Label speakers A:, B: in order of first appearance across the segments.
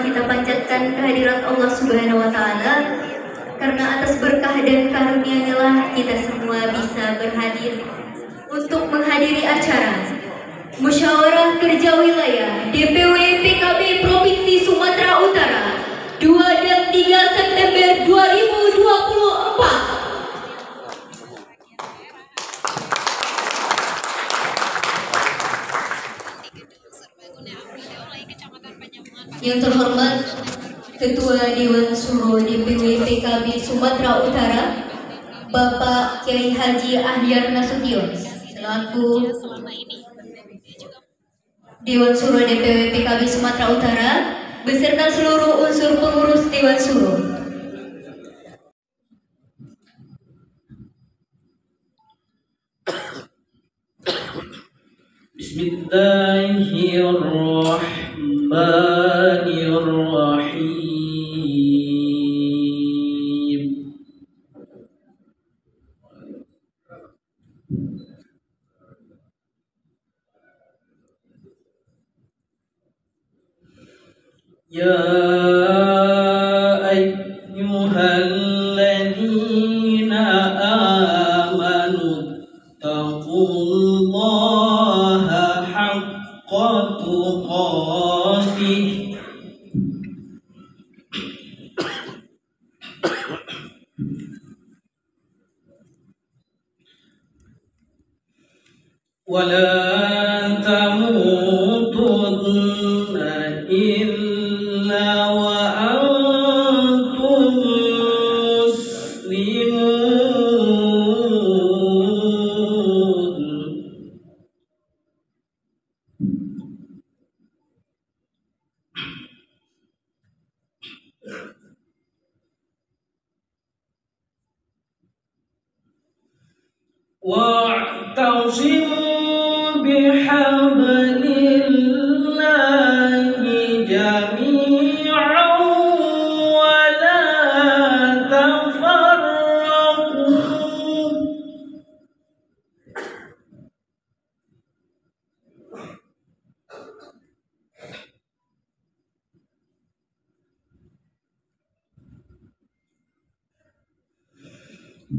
A: pertama kita panjatkan kehadirat Allah Subhanahu wa Ta'ala, karena atas berkah dan karunia-Nya lah kita semua bisa berhadir untuk menghadiri acara Musyawarah Kerja Wilayah DPW PKB Provinsi Sumatera Utara 2 dan 3 September 2024. Yang terhormat Ketua Dewan Suro DPW PKB Sumatera Utara, Bapak Kiai Haji Ahdiar Nasution, selaku Dewan Suro DPW PKB Sumatera Utara, beserta seluruh unsur pengurus Dewan Suro.
B: Bismillahirrahmanirrahim. Ya ayyuhalladzina amanu taqullaha haqqa tuqatih wa la tamutunna illa wa antum muslimun. Wa'tasimu bihablillahi jami'an wa la tafarraqu.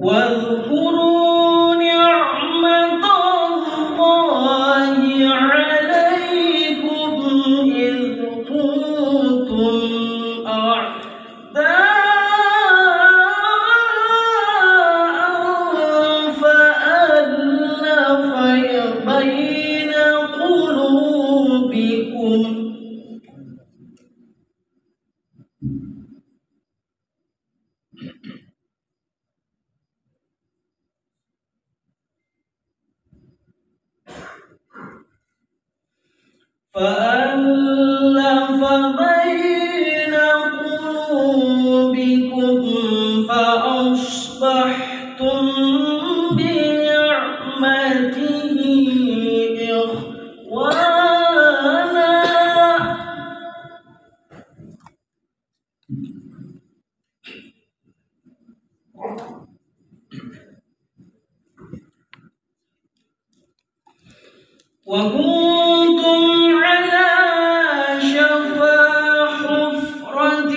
B: Wadhkuru ni'matallahi 'alaikum idh kuntum a'da'an fa'alafa baina qulubikum فأصبحتم بنعمته إخوانا. وكنتم على شفا حفرة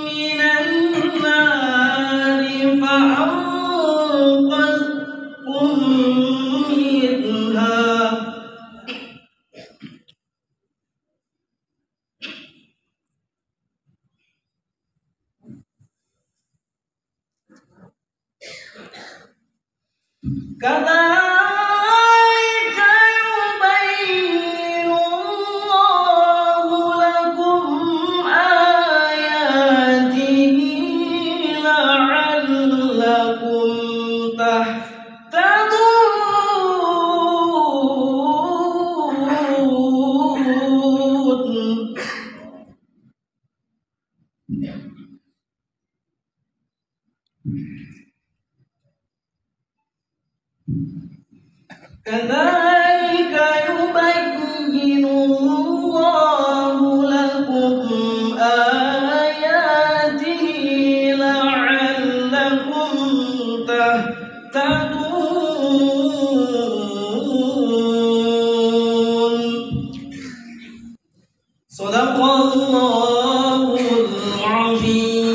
B: من النار فأنقذكم منها كذلك يبين الله لكم آياته لعلكم تهتدون. كذلك يبين الله لكم آياته لعلكم تهتدون. صدق Sadaqallahul azim.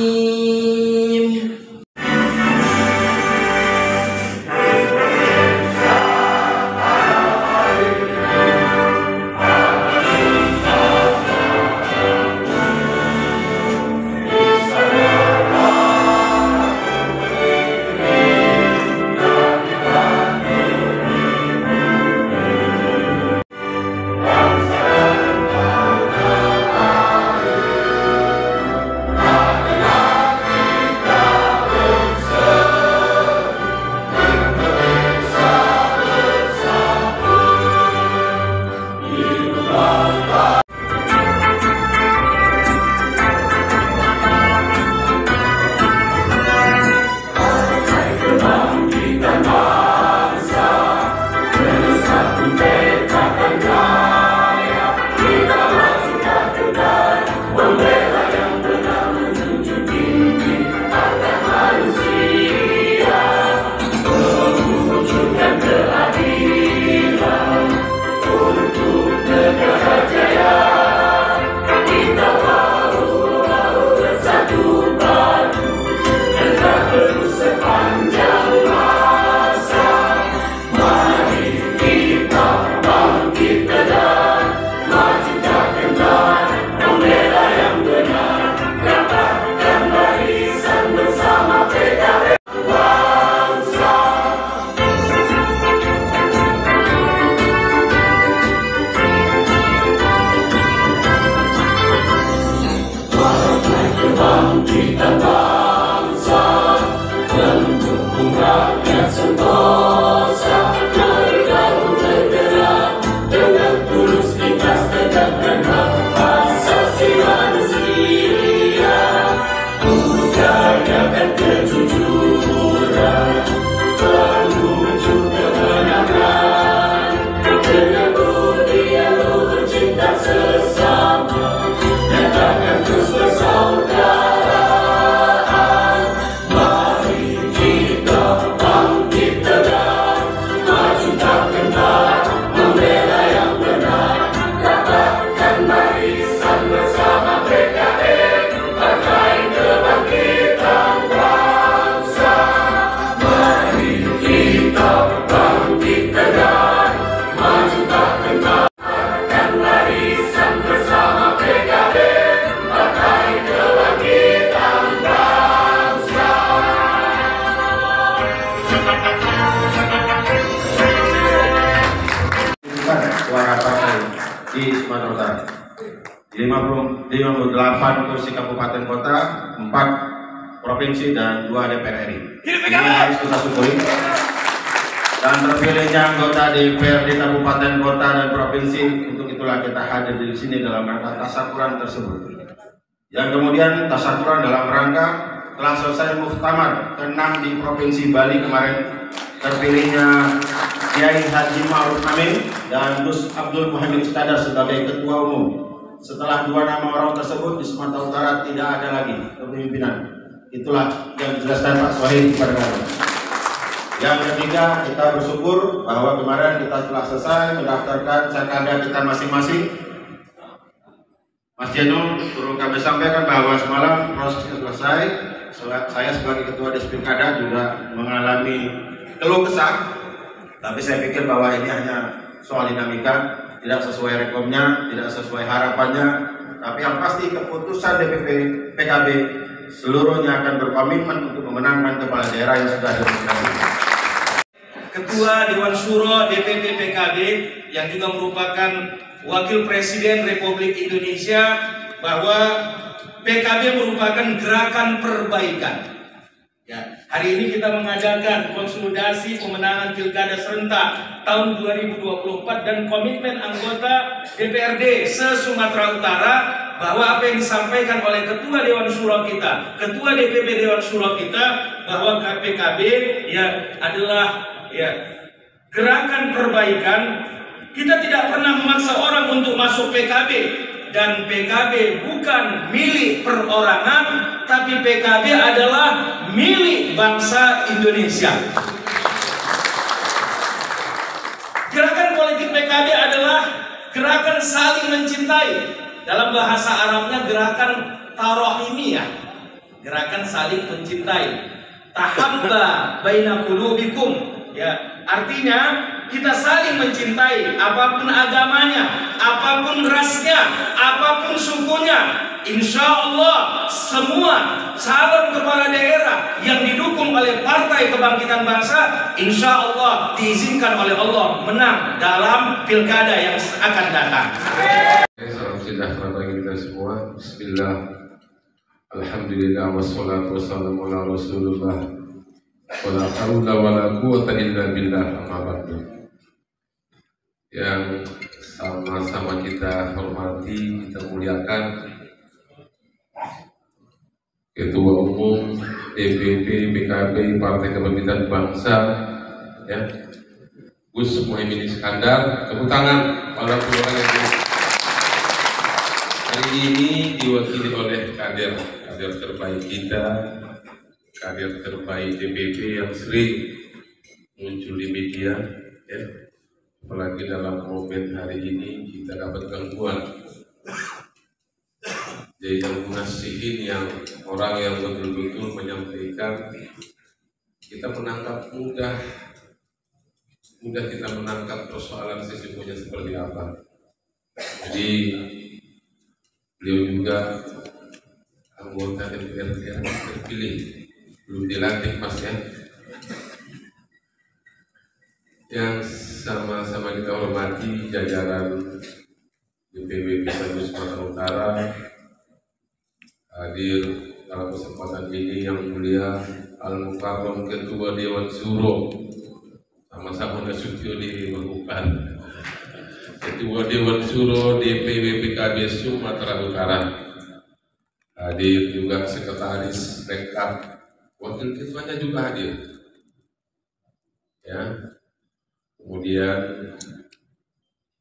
C: Suara partai di Sumatera Utara 58 kursi kabupaten kota, 4 provinsi dan 2 DPR RI. Ini harus kita syukuri. Dan terpilihnya anggota DPRD kabupaten kota dan provinsi, untuk itulah kita hadir di sini dalam rangka tasyakuran tersebut. Yang kemudian tasyakuran dalam rangka telah selesai muktamar ke-6 di Provinsi Bali kemarin, terpilihnya Kiai Haji Ma'ruf Amin dan Gus Abdul Muhammad Iskandar sebagai Ketua Umum. Setelah 2 nama orang tersebut di Sumatera Utara tidak ada lagi kepemimpinan. Itulah yang dijelaskan Pak Sohib kepada kami. Yang ketiga, kita bersyukur bahwa kemarin kita telah selesai mendaftarkan cakada kita masing-masing. Mas Jenul, perlu kami sampaikan bahwa semalam prosesnya selesai. Saya sebagai Ketua Dispilkada juga mengalami keluh kesah, tapi saya pikir bahwa ini hanya soal dinamika, tidak sesuai rekomnya, tidak sesuai harapannya. Tapi yang pasti keputusan DPP PKB seluruhnya akan berkomitmen untuk memenangkan kepala daerah yang sudah direkomendasi.
D: Ketua Dewan Syuro DPP PKB yang juga merupakan Wakil Presiden Republik Indonesia, bahwa PKB merupakan gerakan perbaikan. Ya, hari ini kita mengadakan konsolidasi pemenangan Pilkada serentak tahun 2024 dan komitmen anggota DPRD se-Sumatera Utara bahwa apa yang disampaikan oleh Ketua Dewan Syuro kita, Ketua DPP Dewan Syuro kita, bahwa PKB ya adalah gerakan perbaikan. Kita tidak pernah memaksa orang untuk masuk PKB, dan PKB bukan milik perorangan, tapi PKB adalah milik bangsa Indonesia. Gerakan politik PKB adalah gerakan saling mencintai, dalam bahasa Arabnya gerakan tarohimiyah, gerakan saling mencintai. Tahabba baina qulubikum, ya, artinya kita saling mencintai, apapun agamanya, apapun rasnya, apapun sukunya. Insya Allah semua calon kepala daerah yang didukung oleh Partai Kebangkitan Bangsa, insya Allah diizinkan oleh Allah menang dalam pilkada yang akan datang.
E: Salam sejahtera bagi kita semua. Bismillah, alhamdulillah, wassalatu wassalamu ala rasulullah, wala hawla wala quwwata illa billah, amma ba'du. Yang sama-sama kita hormati, kita muliakan Ketua Umum DPP PKB Partai Kebangkitan Bangsa, ya, Gus Muhaimin Iskandar. Tepuk tangan pada orang yang hari ini diwakili oleh kader terbaik kita, kader terbaik DPP yang sering muncul di media, ya. Apalagi dalam momen hari ini kita dapat gangguan dari nasihin yang orang yang betul-betul menyampaikan. Kita menangkap mudah kita menangkap persoalan sesungguhnya seperti apa. Jadi beliau juga anggota DPRD yang terpilih, belum dilantik Mas, ya. Yang sama-sama kita hormati jajaran DPW Sumatera Utara, hadir dalam kesempatan ini yang mulia Al-Mukarram Ketua Dewan Syuro, sama-sama Nasution dilakukan Ketua Dewan Syuro DPW PKB Sumatera Utara, hadir juga Sekretaris Rekap, Wakil Ketuanya juga hadir, ya. Kemudian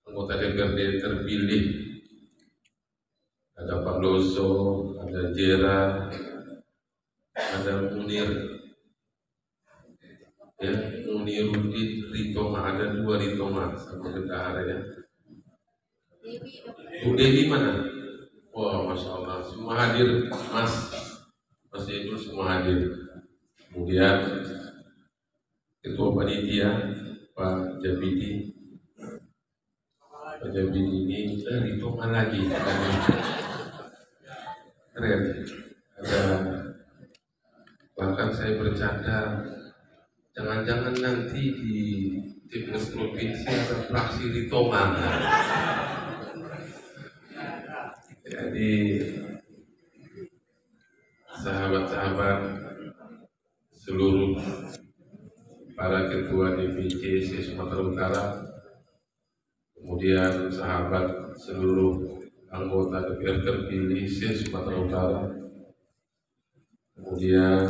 E: anggota DPRD terpilih, ada Pak Loso, ada Jera, ada Munir, ya, Munirudin, Ritoma, ada 2 Ritoma sama bendahara, ya. Bu Dewi mana? Wah, Masya Allah, semua hadir, Mas Yedul semua hadir. Kemudian Ketua Panitia Pak Jabidi, ini Ritoma lagi, keren. Ada, bahkan saya bercanda, jangan-jangan nanti di Timnas Provinsi ada fraksi Ritoma. Jadi sahabat-sahabat seluruh para ketua DPC Sumatera Utara, kemudian sahabat seluruh anggota DPR terpilih Sumatera Utara, kemudian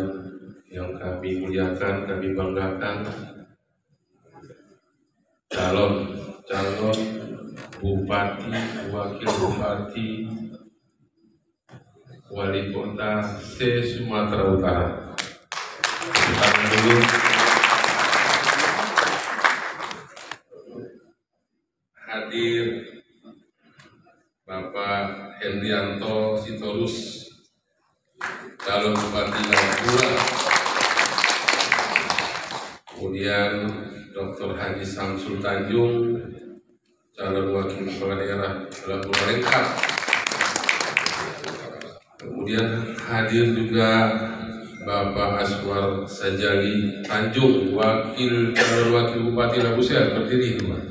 E: yang kami muliakan, kami banggakan, calon bupati, wakil bupati, wali kota Sumatera Utara. Kita dulu hadir Bapak Hendrianto Sitorus, calon bupati Lampura, kemudian Dr. Haji Samsul Tanjung, calon wakil kepala daerah Lampura lengkap. Kemudian hadir juga Bapak Aswar Sajali Tanjung, calon wakil bupati Labusel, berdiri itu, Pak.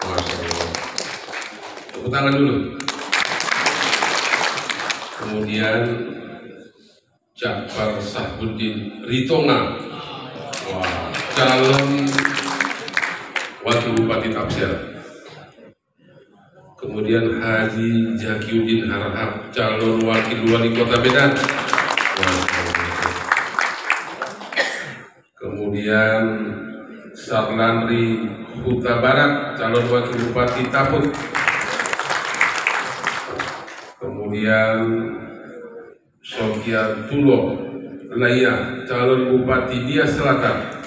E: Masya Allah. Tepuk tangan dulu. Kemudian Ja'far Sahbuddin Ritonga, wah, calon wakil bupati Tapsir. Kemudian Haji Zakiuddin Harahap, calon wakil wali kota Medan. Kemudian Sarlandri Huta Barat, calon wakil bupati Taput. Kemudian Sokiartulo Laya, calon bupati Dia Selatan.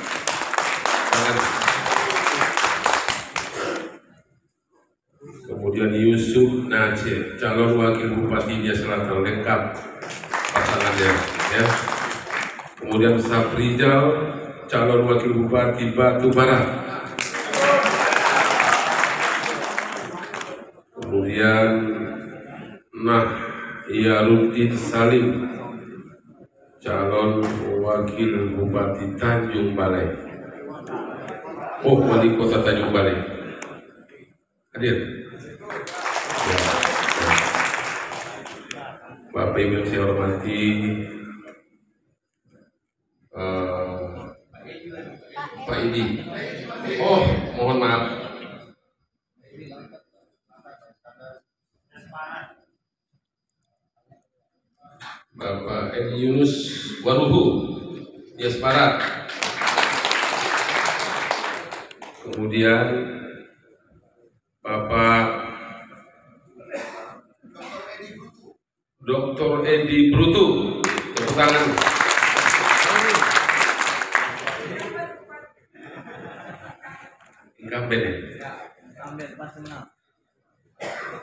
E: Kemudian Yusuf Aceh, calon wakil bupati Dia Selatan lengkap pasangannya, ya. Kemudian Safrijal, calon wakil bupati Batu Barat. Kemudian Yaruddin Salim, calon wakil bupati Tanjung Balai. Oh, wali kota Tanjung Balai hadir. Bapak Ibu yang saya hormati, Pak Idi. Oh, mohon maaf. Bapak Edi Yunus Waruhu, Dias Barat. Kemudian Bapak Dr. Edi Brutu, tepuk tangan. Incumbent ya?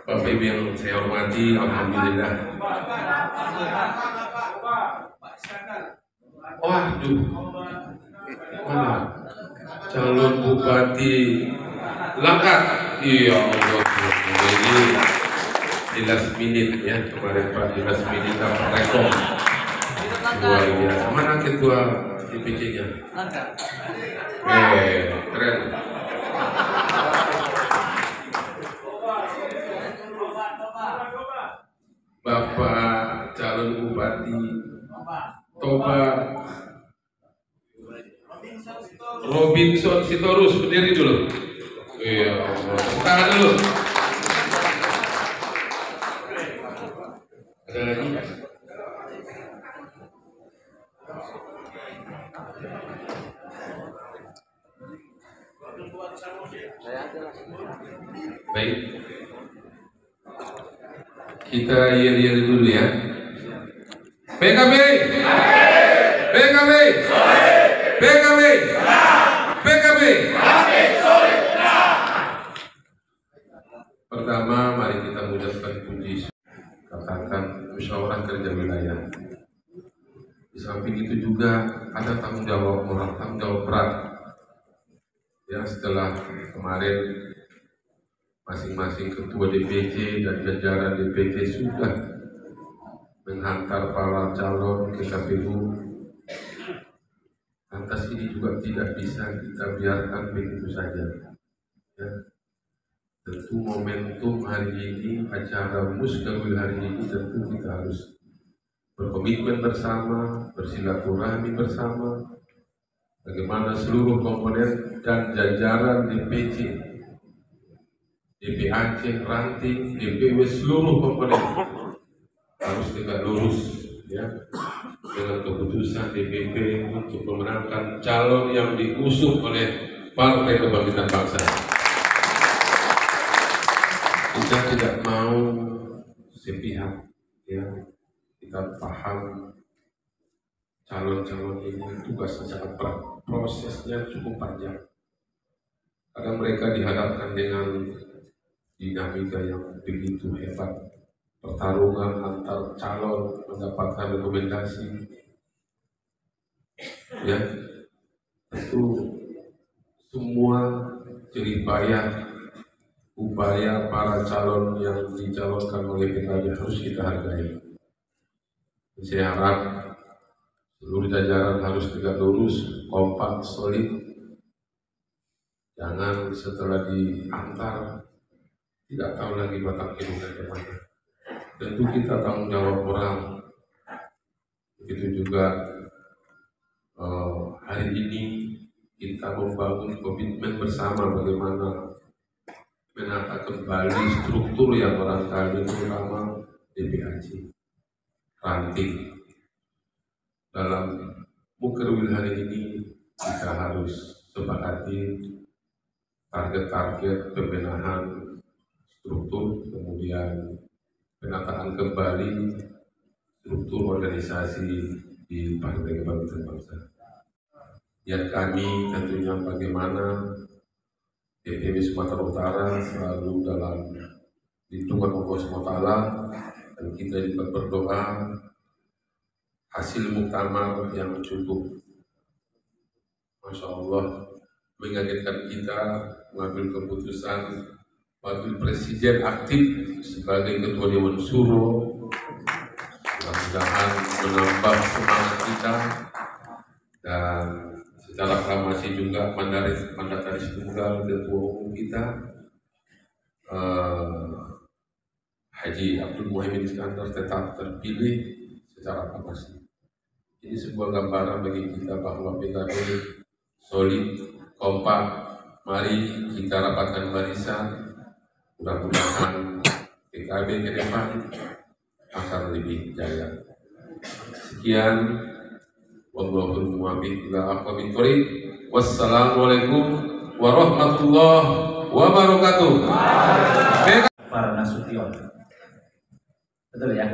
E: Bapak Ibu yang saya hormati, alhamdulillah. Waduh, mana calon bupati Langkat? Iya Allah, ini di last minute ya, kemarin Pak di last minute dapat rekor luar biasa. Mana ketua DPC-nya? Keren. Bapak calon bupati Toba Robinson Sitorus, berdiri dulu. Iya Allah, tangan dulu. Ada lagi? Baik, kita yel-yel dulu ya. PKB, PKB, PKB, PKB. Pertama, mari kita mengucapkan puji, katakan musyawarah kerja wilayah. Di samping itu juga ada tanggung jawab moral, tanggung jawab berat. Ya, setelah kemarin masing-masing ketua DPC dan jajaran DPC sudah menghantar para calon ke KPU, lantas ini juga tidak bisa kita biarkan begitu saja. Ya. Tentu momentum hari ini, acara Musgawil hari ini, tentu kita harus berkomitmen bersama, bersilaturahmi bersama, bagaimana seluruh komponen dan jajaran DPC, DPAC, ranting, DPW, seluruh komponen harus tegak lurus ya dengan keputusan DPP untuk memenangkan calon yang diusung oleh Partai Kebangkitan Bangsa. Kita tidak mau sepihak, ya. Kita paham calon-calon ini tugasnya sangat berat, prosesnya cukup panjang. Karena mereka dihadapkan dengan dinamika yang begitu hebat, pertarungan antar calon mendapatkan rekomendasi, ya. Tentu semua jerih payah upaya para calon yang dicalonkan oleh PKB harus kita hargai. Saya harap seluruh jajaran harus tegak lurus, kompak, solid. Jangan setelah diantar tidak tahu lagi batang hidungnya kemana. Tentu kita tanggung jawab moral. Begitu juga hari ini kita membangun komitmen bersama bagaimana menata kembali struktur yang barangkali terutama DPAC, ranting. Dalam Musgawil hari ini kita harus sepakati target-target pembenahan struktur, kemudian penataan kembali struktur organisasi di Partai Kebangkitan Bangsa. Niat kami tentunya bagaimana DPW Sumatera Utara selalu dalam Lindungan Allah SWT, dan kita juga berdoa hasil muktamar yang cukup, Masya Allah, mengagetkan kita mengambil keputusan Wakil Presiden aktif sebagai Ketua Dewan Syuro. Mudah-mudahan menambah semangat kita, dan secara aklamasi juga mandataris tunggal Ketua Umum kita Haji Abdul Muhaimin Iskandar tetap terpilih secara aklamasi. Ini sebuah gambaran bagi kita bahwa PKB solid, kompak. Mari kita rapatkan barisan. Mudah-mudahan PKB ke depan akan lebih jaya. Sekian, wallahul muwaffiq ila aqwamit thoriq. Wassalamualaikum warahmatullahi wabarakatuh.
F: Cakfar Nasution, betul ya?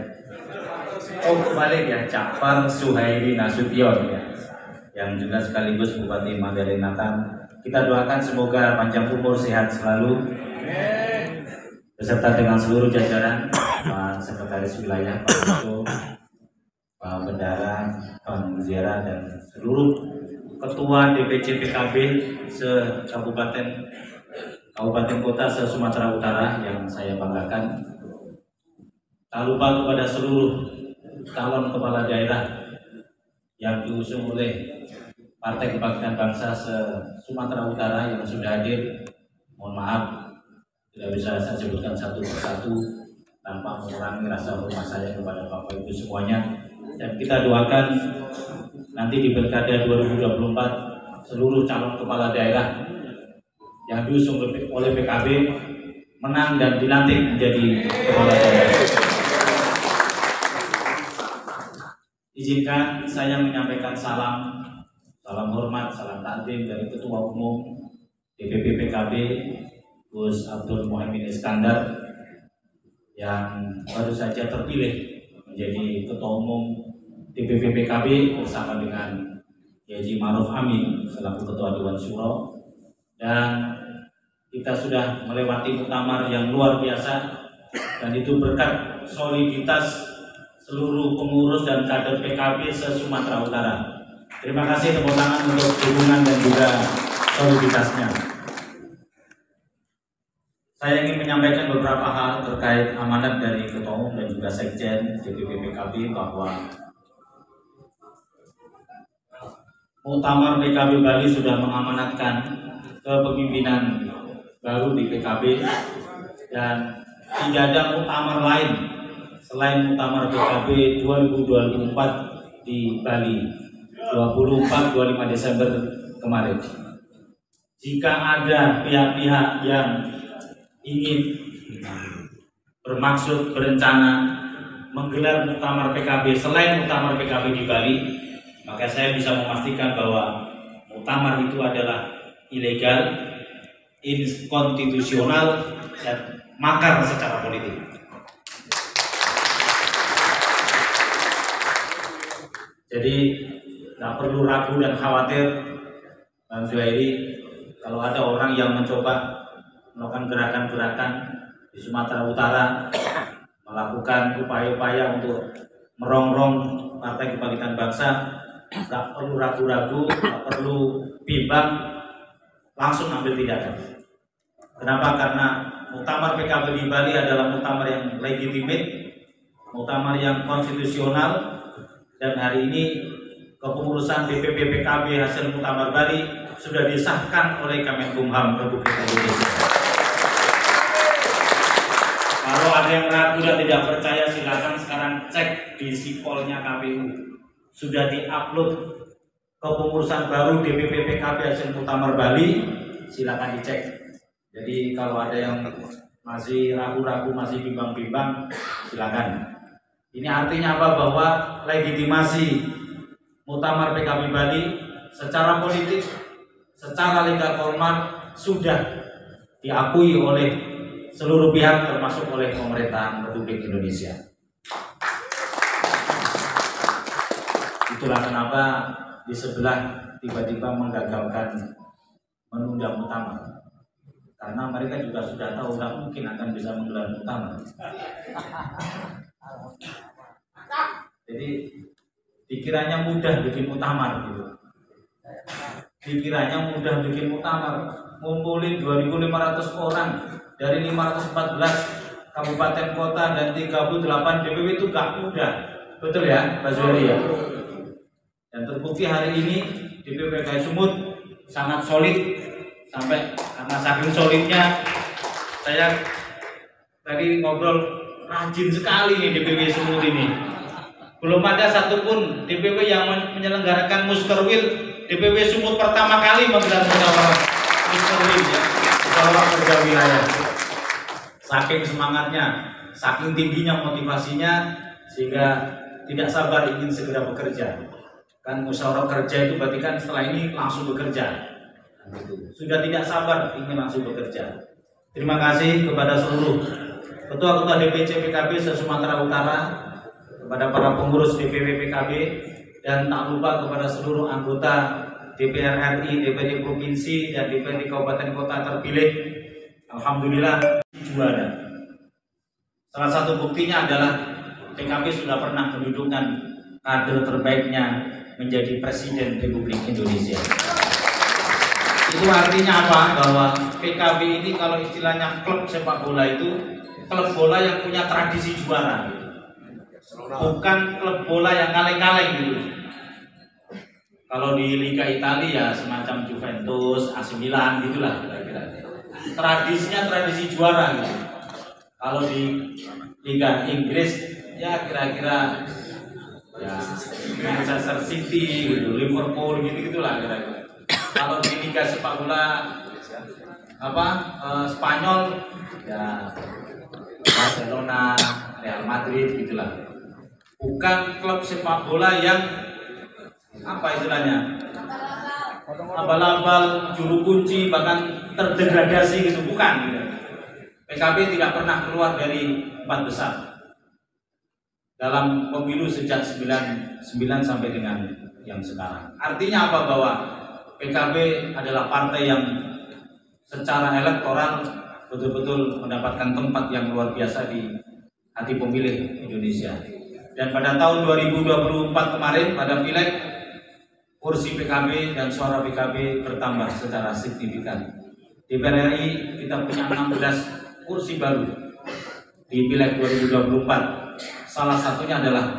F: Oh, kebalik ya, Cakfar Suhairi Nasution ya, yang juga sekaligus Bupati Magalenatan. Kita doakan semoga panjang umur, sehat selalu, beserta dengan seluruh jajaran Pak Sekretaris Wilayah, Pak Ketua, Pak Bendara, Pak Muziara, dan seluruh Ketua DPC PKB se-Kabupaten Kota se-Sumatera Utara yang saya banggakan. Tak lupa kepada seluruh calon kepala daerah yang diusung oleh Partai Kebangkitan Bangsa se-Sumatera Utara yang sudah hadir. Mohon maaf tidak bisa saya sebutkan satu persatu tanpa mengurangi rasa hormat saya kepada Bapak Ibu semuanya. Dan kita doakan nanti di Pilkada 2024 seluruh calon kepala daerah yang diusung oleh PKB menang dan dilantik menjadi kepala daerah. Izinkan saya menyampaikan salam hormat, salam takdim dari Ketua Umum DPP PKB Gus Abdul Muhaimin Iskandar yang baru saja terpilih menjadi Ketua Umum DPP PKB bersama dengan Haji Ma'ruf Amin selaku Ketua Dewan Syuro. Dan kita sudah melewati muktamar yang luar biasa, dan itu berkat soliditas seluruh pengurus dan kader PKB se-Sumatera Utara. Terima kasih, tepuk tangan untuk dukungan dan juga soliditasnya. Saya ingin menyampaikan beberapa hal terkait amanat dari Ketua Umum dan juga Sekjen DPP PKB bahwa Muktamar PKB Bali sudah mengamanatkan kepemimpinan baru di PKB, dan tidak ada muktamar lain selain Muktamar PKB 2024 di Bali 24-25 Desember kemarin. Jika ada pihak-pihak yang ingin bermaksud berencana menggelar muktamar PKB selain muktamar PKB di Bali, maka saya bisa memastikan bahwa muktamar itu adalah ilegal, inkonstitusional, dan makar secara politik. Jadi tidak perlu ragu dan khawatir, Bang Zuhairi, kalau ada orang yang mencoba melakukan gerakan-gerakan di Sumatera Utara, melakukan upaya-upaya untuk merongrong Partai Kebangkitan Bangsa, tidak perlu ragu-ragu, tidak perlu bimbang, langsung ambil tindakan. Kenapa? Karena muktamar PKB di Bali adalah muktamar yang legitimate, muktamar yang konstitusional, dan hari ini kepengurusan DPP PKB hasil muktamar Bali sudah disahkan oleh Kemenkumham Republik Indonesia. Kalau ada yang ragu dan tidak percaya, silakan sekarang cek di sipolnya KPU. Sudah diupload kepengurusan baru DPP PKB hasil muktamar Bali, silakan dicek. Jadi kalau ada yang masih ragu-ragu, masih bimbang-bimbang, silakan. Ini artinya apa? Bahwa legitimasi muktamar PKB Bali secara politik, secara legal formal sudah diakui oleh seluruh pihak termasuk oleh pemerintahan Republik Indonesia. Itulah kenapa di sebelah tiba-tiba menggagalkan menunda muktamar. karena mereka juga sudah tahu nggak mungkin akan bisa menggelar muktamar. Jadi pikirannya mudah bikin muktamar gitu. Pikirannya mudah bikin muktamar, ngumpulin 2.500 orang dari 514 kabupaten kota dan 38 DPW itu gak mudah, betul ya Pak Zuhari ya? Dan terbukti hari ini DPW PKI Sumut sangat solid, sampai karena saking solidnya saya tadi ngobrol, rajin sekali nih DPW Sumut ini. Belum ada satupun DPW yang menyelenggarakan muskerwil. DPW Sumut pertama kali menggelar musyawarah muskerwil ya, musyawarah kerja wilayah. Saking semangatnya, saking tingginya motivasinya, sehingga tidak sabar ingin segera bekerja. Kan musyawarah kerja itu berarti kan setelah ini langsung bekerja. Sudah tidak sabar ingin langsung bekerja. Terima kasih kepada seluruh ketua-ketua DPC PKB se-Sumatera Utara, kepada para pengurus DPW PKB, dan tak lupa kepada seluruh anggota DPR RI, DPD Provinsi, dan DPD Kabupaten Kota terpilih. Alhamdulillah juara. Salah satu buktinya adalah PKB sudah pernah mendudukan kader terbaiknya menjadi Presiden Republik Indonesia. Itu artinya apa? Bahwa PKB ini kalau istilahnya klub sepak bola itu klub bola yang punya tradisi juara, bukan klub bola yang kaleng-kaleng gitu. Kalau di Liga Italia ya semacam Juventus, AC Milan gitulah kira-kira. Tradisinya tradisi juara gitu. Kalau di Liga Inggris ya kira-kira ya Manchester City gitu, Liverpool gitu-gitulah kira-kira. Kalau di Liga sepak bola Spanyol ya Barcelona, Real Madrid gitulah. Bukan klub sepak bola yang istilahnya abal-abal, juru kunci, bahkan terdegradasi gitu, bukan gitu. PKB tidak pernah keluar dari 4 besar dalam pemilu sejak 99 sampai dengan yang sekarang. Artinya apa? Bahwa PKB adalah partai yang secara elektoral betul-betul mendapatkan tempat yang luar biasa di hati pemilih Indonesia. Dan pada tahun 2024 kemarin pada pileg, kursi PKB dan suara PKB bertambah secara signifikan. Di DPR RI kita punya 16 kursi baru di pileg 2024. Salah satunya adalah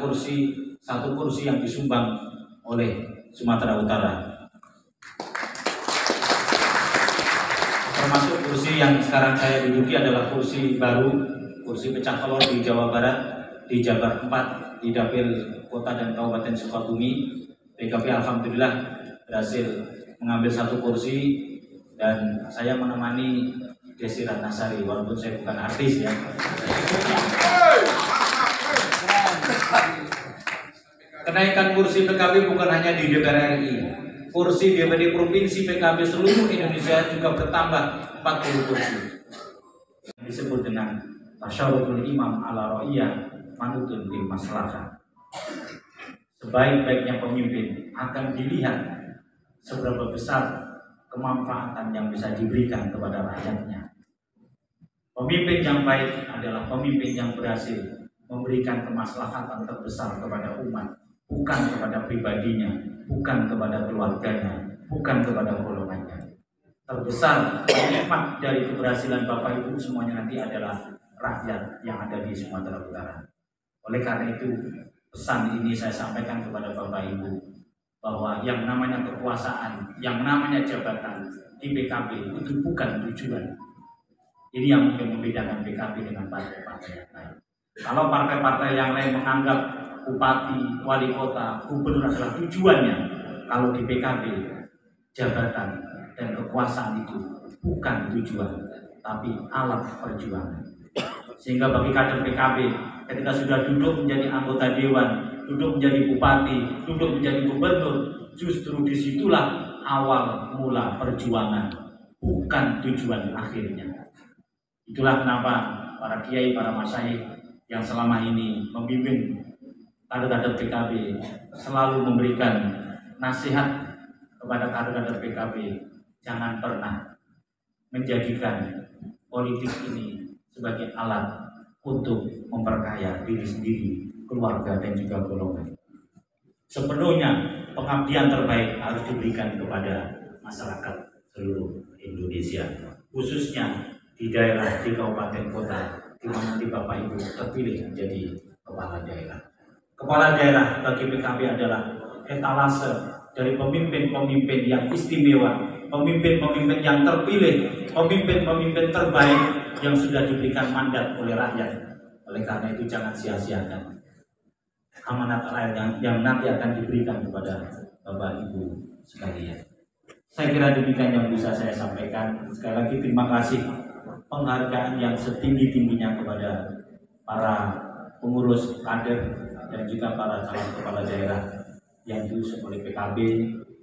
F: satu kursi yang disumbang oleh Sumatera Utara. Termasuk kursi yang sekarang saya duduki adalah kursi baru, kursi pecah telur di Jawa Barat, di Jabar 4, di Dapil Kota dan Kabupaten Sukabumi. PKB alhamdulillah berhasil mengambil 1 kursi, dan saya menemani Desi Ratnasari walaupun saya bukan artis ya. Kenaikan kursi PKB bukan hanya di DPR RI, kursi DPD Provinsi PKB seluruh Indonesia juga bertambah 40 kursi. Disebut dengan tasyaruful imam ala ra'iyah manutun bil maslahah. Sebaik-baiknya pemimpin akan dilihat seberapa besar kemanfaatan yang bisa diberikan kepada rakyatnya. Pemimpin yang baik adalah pemimpin yang berhasil memberikan kemaslahatan terbesar kepada umat, bukan kepada pribadinya, bukan kepada keluarganya, bukan kepada golongannya. Terbesar nikmat dari keberhasilan Bapak Ibu semuanya nanti adalah rakyat yang ada di Sumatera Utara. Oleh karena itu, pesan ini saya sampaikan kepada Bapak Ibu bahwa yang namanya kekuasaan, yang namanya jabatan di PKB itu bukan tujuan. Ini yang mungkin membedakan PKB dengan partai-partai yang lain. Kalau partai-partai yang lain menganggap bupati, wali kota, gubernur adalah tujuannya, kalau di PKB jabatan dan kekuasaan itu bukan tujuan, tapi alat perjuangan. Sehingga bagi kader PKB, ketika sudah duduk menjadi anggota dewan, duduk menjadi bupati, duduk menjadi gubernur, justru disitulah awal mula perjuangan, bukan tujuan akhirnya. Itulah kenapa para kiai, para masyayikh yang selama ini membimbing kader-kader PKB selalu memberikan nasihat kepada kader-kader PKB, jangan pernah menjadikan politik ini sebagai alat untuk memperkaya diri sendiri, keluarga, dan juga golongan. Sepenuhnya pengabdian terbaik harus diberikan kepada masyarakat seluruh Indonesia, khususnya di daerah, di kabupaten kota, di mana nanti Bapak Ibu terpilih menjadi kepala daerah. Kepala daerah bagi PKB adalah etalase dari pemimpin-pemimpin yang istimewa, pemimpin-pemimpin yang terpilih, pemimpin-pemimpin terbaik yang sudah diberikan mandat oleh rakyat. Oleh karena itu jangan sia-siakan amanat rakyat yang nanti akan diberikan kepada Bapak Ibu sekalian. Saya kira demikian yang bisa saya sampaikan. Sekali lagi terima kasih penghargaan yang setinggi-tingginya kepada para pengurus kader dan juga para calon kepala daerah yang diusung oleh PKB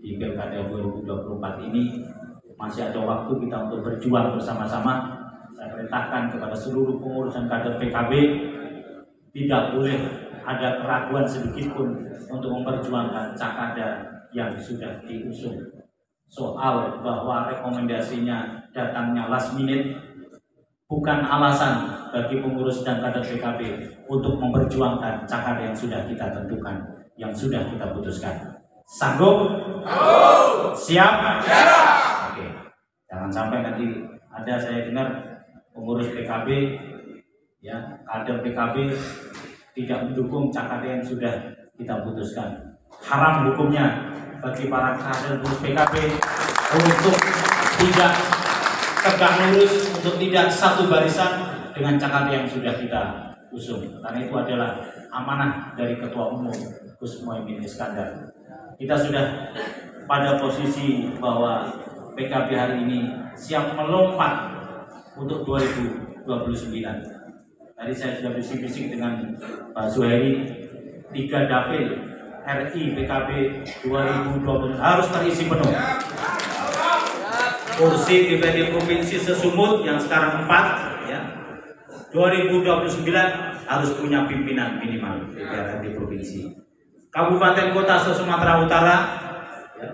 F: di Pilkada 2024 ini. Masih ada waktu kita untuk berjuang bersama-sama. Saya perintahkan kepada seluruh pengurus dan kader PKB tidak boleh ada keraguan sedikit pun untuk memperjuangkan Cakada yang sudah diusung. Soal bahwa rekomendasinya datangnya last minute bukan alasan bagi pengurus dan kader PKB untuk memperjuangkan Cakada yang sudah kita tentukan, yang sudah kita putuskan. Sanggup? Siap? Oke. Jangan sampai nanti ada saya dengar pengurus PKB, ya, kader PKB tidak mendukung Cakada yang sudah kita putuskan. Haram hukumnya bagi para kader pengurus PKB untuk tidak tegak lurus, untuk tidak satu barisan dengan Cakada yang sudah kita usung. Karena itu adalah amanah dari Ketua Umum Gus Muhaimin Iskandar. Kita sudah pada posisi bahwa PKB hari ini siap melompat untuk 2029. Tadi saya sudah bisik-bisik dengan Pak Zuhairi, 3 dapil RI PKB 2020 harus terisi penuh. Kursi DPD Provinsi sesumut yang sekarang 4, ya, 2029 harus punya pimpinan minimal DPRD Provinsi. Kabupaten Kota se-Sumatera Utara, ya,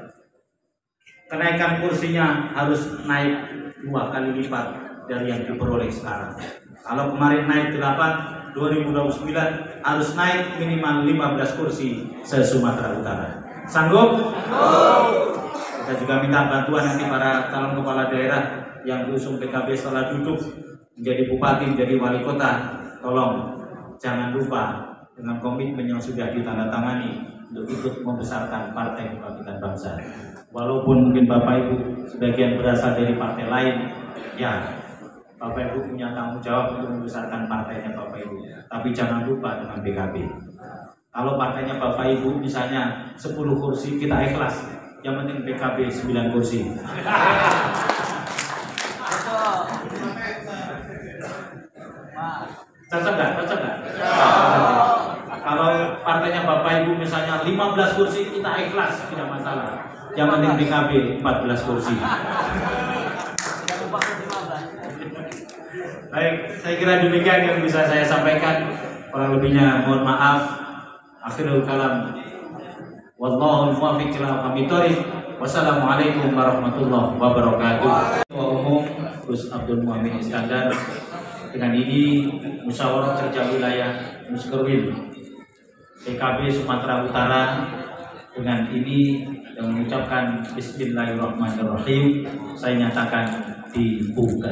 F: kenaikan kursinya harus naik 2 kali lipat dari yang diperoleh sekarang. Kalau kemarin naik 8, 2029 harus naik minimal 15 kursi se-Sumatera Utara. Sanggup? Kita juga minta bantuan nanti para calon kepala daerah yang diusung PKB setelah duduk menjadi bupati, menjadi wali kota. Tolong jangan lupa dengan komitmen yang sudah ditandatangani untuk ikut membesarkan Partai Kebangkitan Bangsa. Walaupun mungkin Bapak Ibu sebagian berasal dari partai lain, ya, Bapak Ibu punya tanggung jawab untuk membesarkan partainya Bapak Ibu. Tapi jangan lupa dengan PKB. Kalau partainya Bapak Ibu misalnya 10 kursi, kita ikhlas. Yang penting PKB 9 kursi. Cocok nggak? Cocok nggak? Kalau partainya Bapak Ibu misalnya 15 kursi, kita ikhlas, tidak masalah. Yang penting PKB 14 kursi. Baik, saya kira demikian yang bisa saya sampaikan. Kurang lebihnya mohon maaf. Akhirul kalam. Wallahu muwaffiq ila aqwamit thoriq. Wassalamualaikum warahmatullahi wabarakatuh. Ketua Umum Gus Abdul Muhaimin Iskandar. Dengan ini Musyawarah Kerja Wilayah Muskerwil PKB Sumatera Utara dengan ini yang mengucapkan Bismillahirrahmanirrahim, saya nyatakan dibuka.